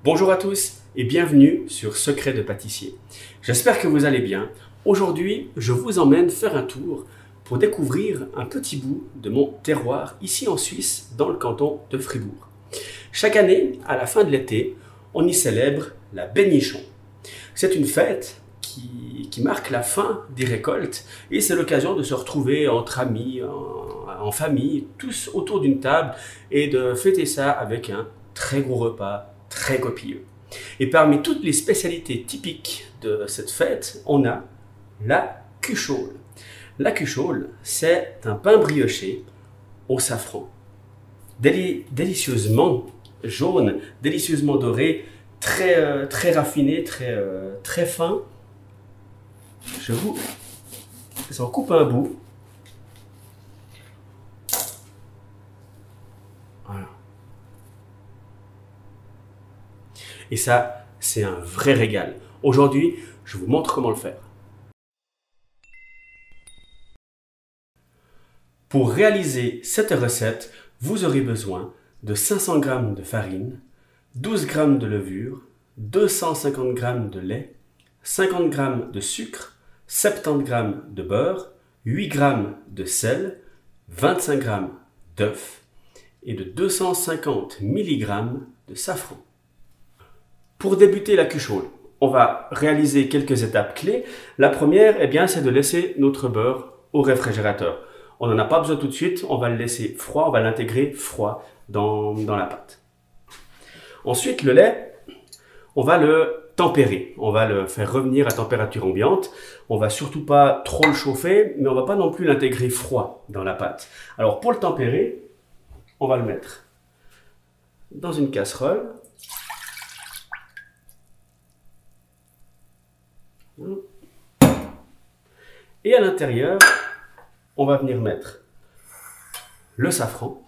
Bonjour à tous et bienvenue sur Secrets de pâtissier. J'espère que vous allez bien. Aujourd'hui, je vous emmène faire un tour pour découvrir un petit bout de mon terroir ici en Suisse, dans le canton de Fribourg. Chaque année, à la fin de l'été, on y célèbre la Bénichon. C'est une fête qui marque la fin des récoltes et c'est l'occasion de se retrouver entre amis, en famille, tous autour d'une table et de fêter ça avec un très gros repas, très copieux. Et parmi toutes les spécialités typiques de cette fête, on a la cuchole. La cuchole, c'est un pain brioché au safran. Délicieusement jaune, délicieusement doré, très raffiné, très fin. Je vous en coupe un bout. Voilà. Et ça, c'est un vrai régal. Aujourd'hui, je vous montre comment le faire. Pour réaliser cette recette, vous aurez besoin de 500 g de farine, 12 g de levure, 250 g de lait, 50 g de sucre, 70 g de beurre, 8 g de sel, 25 g d'œufs et de 250 mg de safran. Pour débuter la cuchole, on va réaliser quelques étapes clés. La première, c'est de laisser notre beurre au réfrigérateur. On n'en a pas besoin tout de suite, on va le laisser froid, on va l'intégrer froid dans la pâte. Ensuite, le lait, on va le tempérer. On va le faire revenir à température ambiante. On va surtout pas trop le chauffer, mais on va pas non plus l'intégrer froid dans la pâte. Alors pour le tempérer, on va le mettre dans une casserole. Et à l'intérieur, on va venir mettre le safran.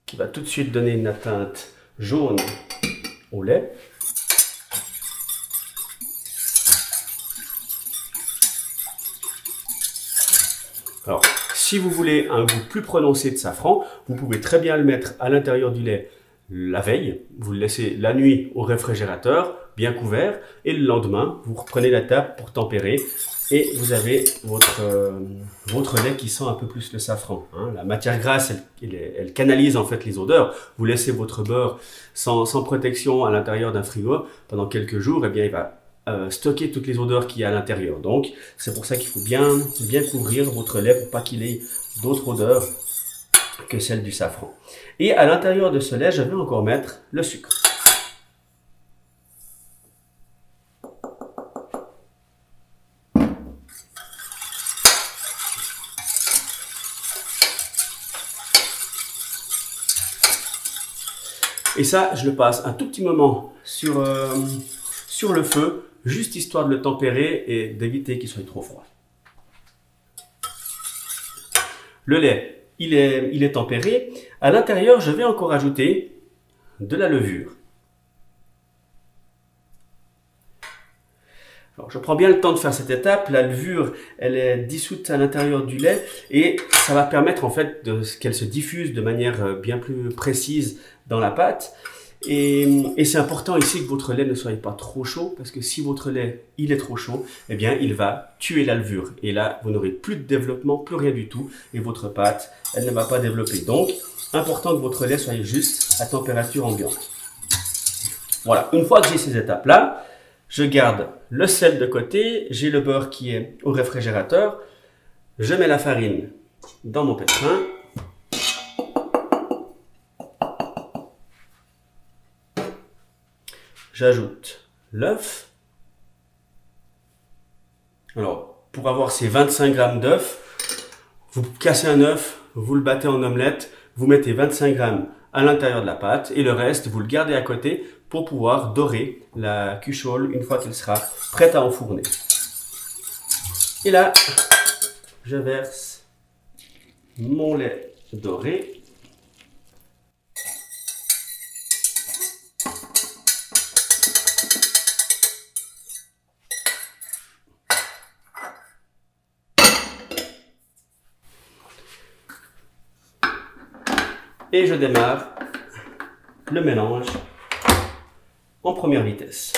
Qui va tout de suite donner une teinte jaune au lait. Alors, si vous voulez un goût plus prononcé de safran, vous pouvez très bien le mettre à l'intérieur du lait la veille. Vous le laissez la nuit au réfrigérateur, bien couvert, et le lendemain, vous reprenez la table pour tempérer et vous avez votre lait qui sent un peu plus le safran. La matière grasse, elle canalise en fait les odeurs. Vous laissez votre beurre sans protection à l'intérieur d'un frigo pendant quelques jours, il va stocker toutes les odeurs qu'il y a à l'intérieur. Donc, c'est pour ça qu'il faut bien couvrir votre lait pour pas qu'il ait d'autres odeurs que celle du safran. Et à l'intérieur de ce lait, je vais encore mettre le sucre. Et ça, je le passe un tout petit moment sur le feu, juste histoire de le tempérer et d'éviter qu'il soit trop froid. Le lait, il est tempéré. À l'intérieur, je vais encore ajouter de la levure. Alors, je prends bien le temps de faire cette étape. La levure, elle est dissoute à l'intérieur du lait et ça va permettre en fait qu'elle se diffuse de manière bien plus précise dans la pâte. Et c'est important ici que votre lait ne soit pas trop chaud parce que si votre lait il est trop chaud, il va tuer la levure. Et là, vous n'aurez plus de développement, plus rien du tout et votre pâte, elle ne va pas développer. Donc, important que votre lait soit juste à température ambiante. Voilà, une fois que j'ai ces étapes-là, je garde le sel de côté, j'ai le beurre qui est au réfrigérateur, je mets la farine dans mon pétrin. J'ajoute l'œuf. Alors, pour avoir ces 25 g d'œuf, vous cassez un œuf, vous le battez en omelette, vous mettez 25 g à l'intérieur de la pâte et le reste, vous le gardez à côté pour pouvoir dorer la cuchole une fois qu'elle sera prête à enfourner. Et là, je verse mon lait doré. Et je démarre le mélange en première vitesse.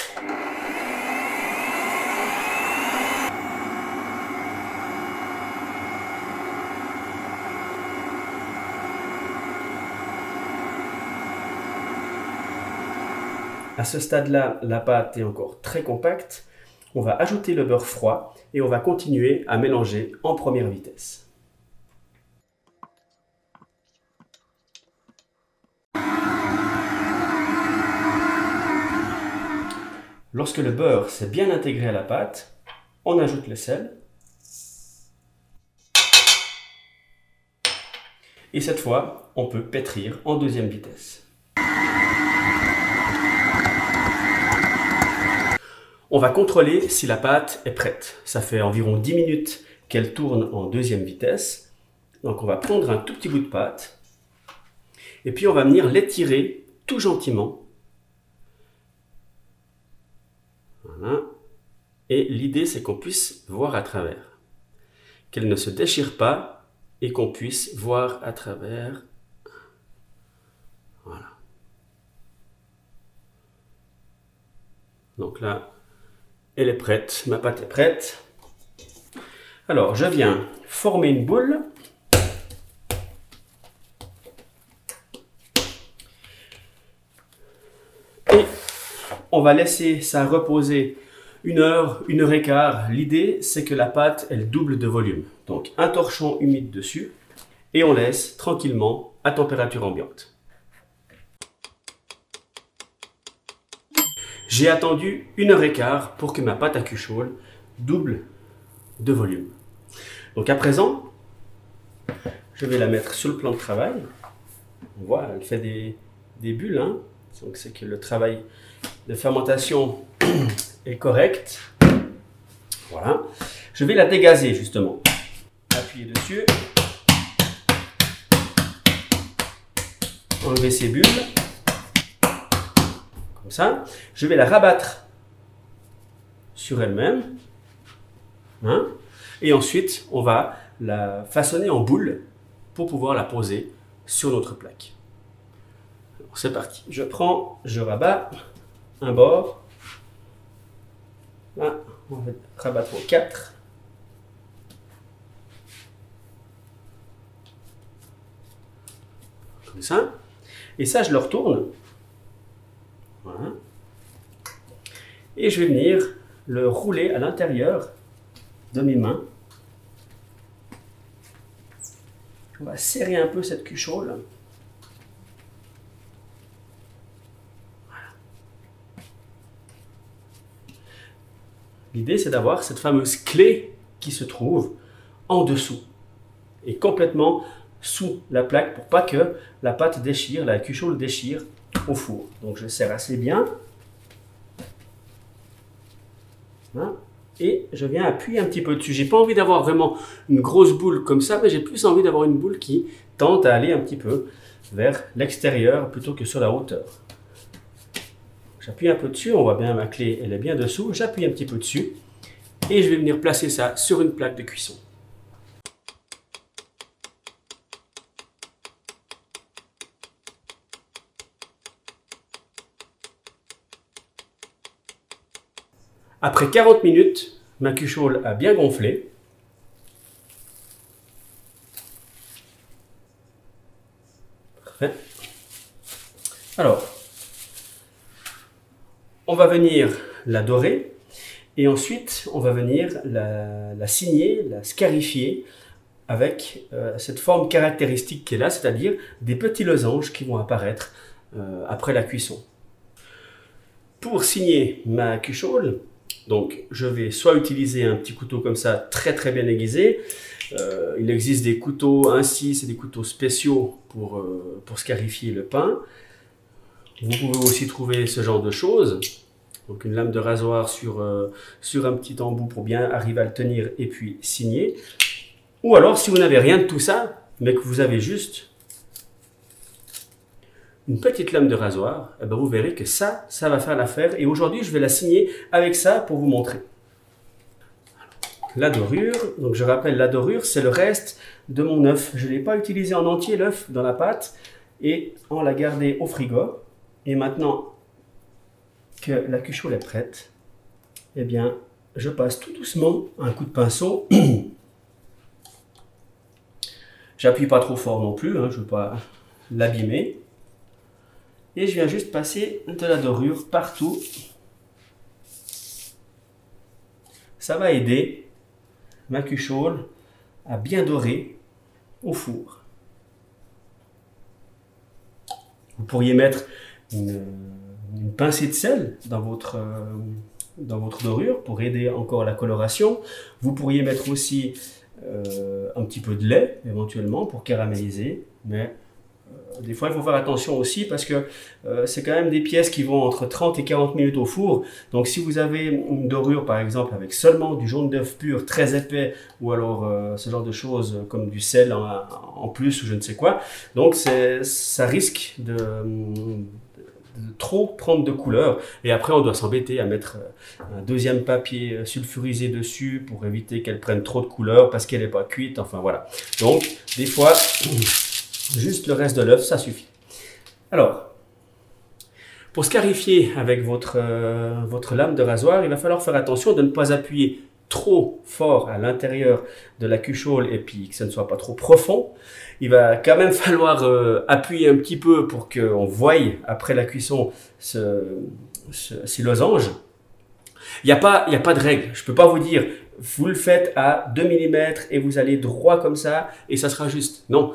À ce stade-là, la pâte est encore très compacte. On va ajouter le beurre froid et on va continuer à mélanger en première vitesse. Lorsque le beurre s'est bien intégré à la pâte, on ajoute le sel. Et cette fois, on peut pétrir en deuxième vitesse. On va contrôler si la pâte est prête. Ça fait environ 10 minutes qu'elle tourne en deuxième vitesse. Donc on va prendre un tout petit bout de pâte et puis on va venir l'étirer tout gentiment. Voilà. Et l'idée c'est qu'on puisse voir à travers. Qu'elle ne se déchire pas et qu'on puisse voir à travers. Voilà. Donc là, elle est prête, ma pâte est prête. Alors, je viens former une boule. Et on va laisser ça reposer 1 heure, 1 heure et quart. L'idée, c'est que la pâte, elle double de volume. Donc, un torchon humide dessus. Et on laisse tranquillement à température ambiante. J'ai attendu 1 heure et quart pour que ma pâte à cuchole double de volume. Donc à présent, je vais la mettre sur le plan de travail. On voit, elle fait des bulles. Hein. Donc c'est que le travail de fermentation est correct. Voilà. Je vais la dégazer justement. Appuyer dessus. Enlever ces bulles. Comme ça, je vais la rabattre sur elle-même. Hein, et ensuite, on va la façonner en boule pour pouvoir la poser sur notre plaque. C'est parti. Je prends, je rabats un bord. Là, on va rabattre en 4. Comme ça. Et ça, je le retourne. Voilà. Et je vais venir le rouler à l'intérieur de mes mains. On va serrer un peu cette cuchole. Voilà. L'idée, c'est d'avoir cette fameuse clé qui se trouve en dessous et complètement sous la plaque pour pas que la pâte déchire, la cuchole déchire au four. Donc je serre assez bien. Voilà. Et je viens appuyer un petit peu dessus. J'ai pas envie d'avoir vraiment une grosse boule comme ça, mais j'ai plus envie d'avoir une boule qui tente à aller un petit peu vers l'extérieur plutôt que sur la hauteur. J'appuie un peu dessus, on voit bien ma clé, elle est bien dessous. J'appuie un petit peu dessus et je vais venir placer ça sur une plaque de cuisson. Après 40 minutes, ma cuchole a bien gonflé. Parfait. Alors, on va venir la dorer et ensuite on va venir la signer, la scarifier avec cette forme caractéristique qui est là, c'est-à-dire des petits losanges qui vont apparaître après la cuisson. Pour signer ma cuchole, donc je vais soit utiliser un petit couteau comme ça très bien aiguisé. Il existe des couteaux ainsi, c'est des couteaux spéciaux pour scarifier le pain. Vous pouvez aussi trouver ce genre de choses. Donc une lame de rasoir sur un petit embout pour bien arriver à le tenir et puis signer. Ou alors si vous n'avez rien de tout ça, mais que vous avez juste une petite lame de rasoir, eh ben vous verrez que ça va faire l'affaire. Et aujourd'hui, je vais la signer avec ça pour vous montrer. La dorure, donc je rappelle, la dorure, c'est le reste de mon œuf. Je ne l'ai pas utilisé en entier, l'œuf, dans la pâte. et on l'a gardé au frigo. Et maintenant que la cuchole est prête, eh bien, je passe tout doucement un coup de pinceau. J'appuie pas trop fort non plus, hein, je ne veux pas l'abîmer. Et je viens juste passer de la dorure partout. Ça va aider ma cuchole à bien dorer au four. Vous pourriez mettre une pincée de sel dans votre dorure pour aider encore la coloration. Vous pourriez mettre aussi un petit peu de lait éventuellement pour caraméliser, mais des fois il faut faire attention aussi parce que c'est quand même des pièces qui vont entre 30 et 40 minutes au four. Donc si vous avez une dorure par exemple avec seulement du jaune d'œuf pur très épais ou alors ce genre de choses comme du sel en plus ou je ne sais quoi, donc ça risque de trop prendre de couleur et après on doit s'embêter à mettre un deuxième papier sulfurisé dessus pour éviter qu'elle prenne trop de couleur parce qu'elle n'est pas cuite, enfin voilà. Donc des fois juste le reste de l'œuf ça suffit. Alors pour scarifier avec votre lame de rasoir, il va falloir faire attention de ne pas appuyer trop fort à l'intérieur de la cuchole et puis que ça ne soit pas trop profond. Il va quand même falloir appuyer un petit peu pour qu'on voie après la cuisson ces losanges. Il n'y a pas de règle. Je ne peux pas vous dire, vous le faites à 2 mm et vous allez droit comme ça et ça sera juste. Non,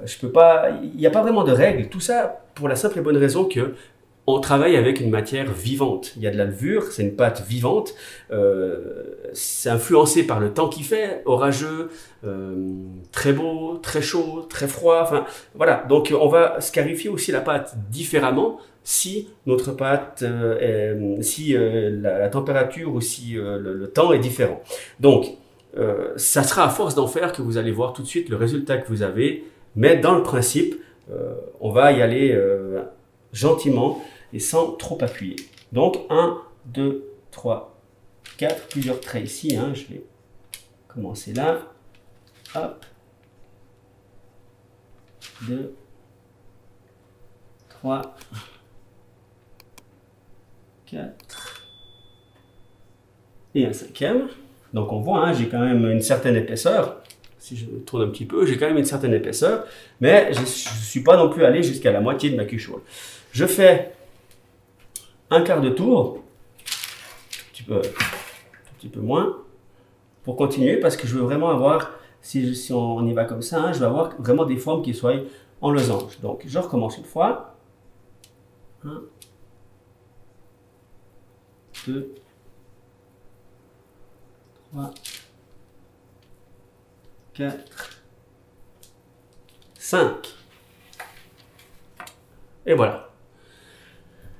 je peux pas. Il n'y a pas vraiment de règle. Tout ça pour la simple et bonne raison que on travaille avec une matière vivante. Il y a de la levure, c'est une pâte vivante. C'est influencé par le temps qu'il fait, orageux, très beau, très chaud, très froid. Enfin, voilà. Donc, on va scarifier aussi la pâte différemment si notre pâte, la température ou si le temps est différent. Donc, ça sera à force d'en faire que vous allez voir tout de suite le résultat que vous avez. Mais dans le principe, on va y aller gentiment et sans trop appuyer. Donc 1, 2, 3, 4, plusieurs traits ici, hein, je vais commencer là, hop, 2, 3, 4, et un cinquième. Donc on voit, hein, j'ai quand même une certaine épaisseur. Si je tourne un petit peu, j'ai quand même une certaine épaisseur, mais je ne suis pas non plus allé jusqu'à la moitié de ma cuchole. Je fais un quart de tour, un petit peu moins, pour continuer, parce que je veux vraiment avoir, si on y va comme ça, hein, je veux avoir vraiment des formes qui soient en losange. Donc je recommence une fois. 1, 2, 3, 4, 5. Et voilà.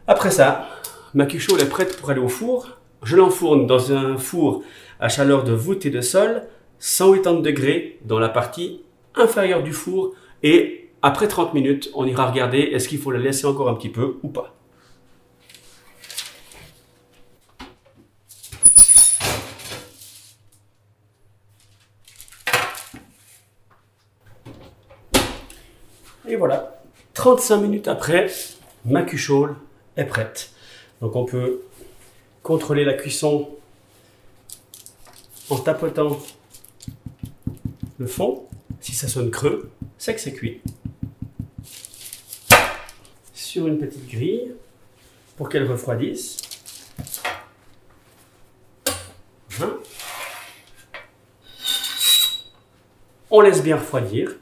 Après ça, ma cuchole est prête pour aller au four. Je l'enfourne dans un four à chaleur de voûte et de sol, 180 degrés dans la partie inférieure du four. Et après 30 minutes, on ira regarder est-ce qu'il faut le laisser encore un petit peu ou pas. Et voilà, 35 minutes après, ma cuchole est prête. Donc on peut contrôler la cuisson en tapotant le fond. Si ça sonne creux, c'est que c'est cuit. Sur une petite grille pour qu'elle refroidisse. Voilà. On laisse bien refroidir.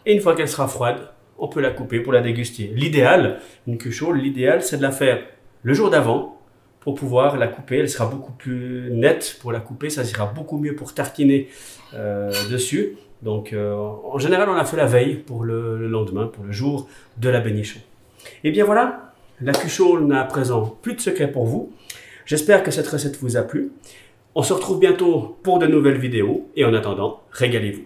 Et une fois qu'elle sera froide, on peut la couper pour la déguster. L'idéal, une cuchole, l'idéal c'est de la faire le jour d'avant pour pouvoir la couper. Elle sera beaucoup plus nette pour la couper, ça sera beaucoup mieux pour tartiner dessus. Donc en général on la fait la veille pour le lendemain, pour le jour de la bénichon. Et bien voilà, la cuchole n'a à présent plus de secret pour vous. J'espère que cette recette vous a plu. On se retrouve bientôt pour de nouvelles vidéos et en attendant, régalez-vous.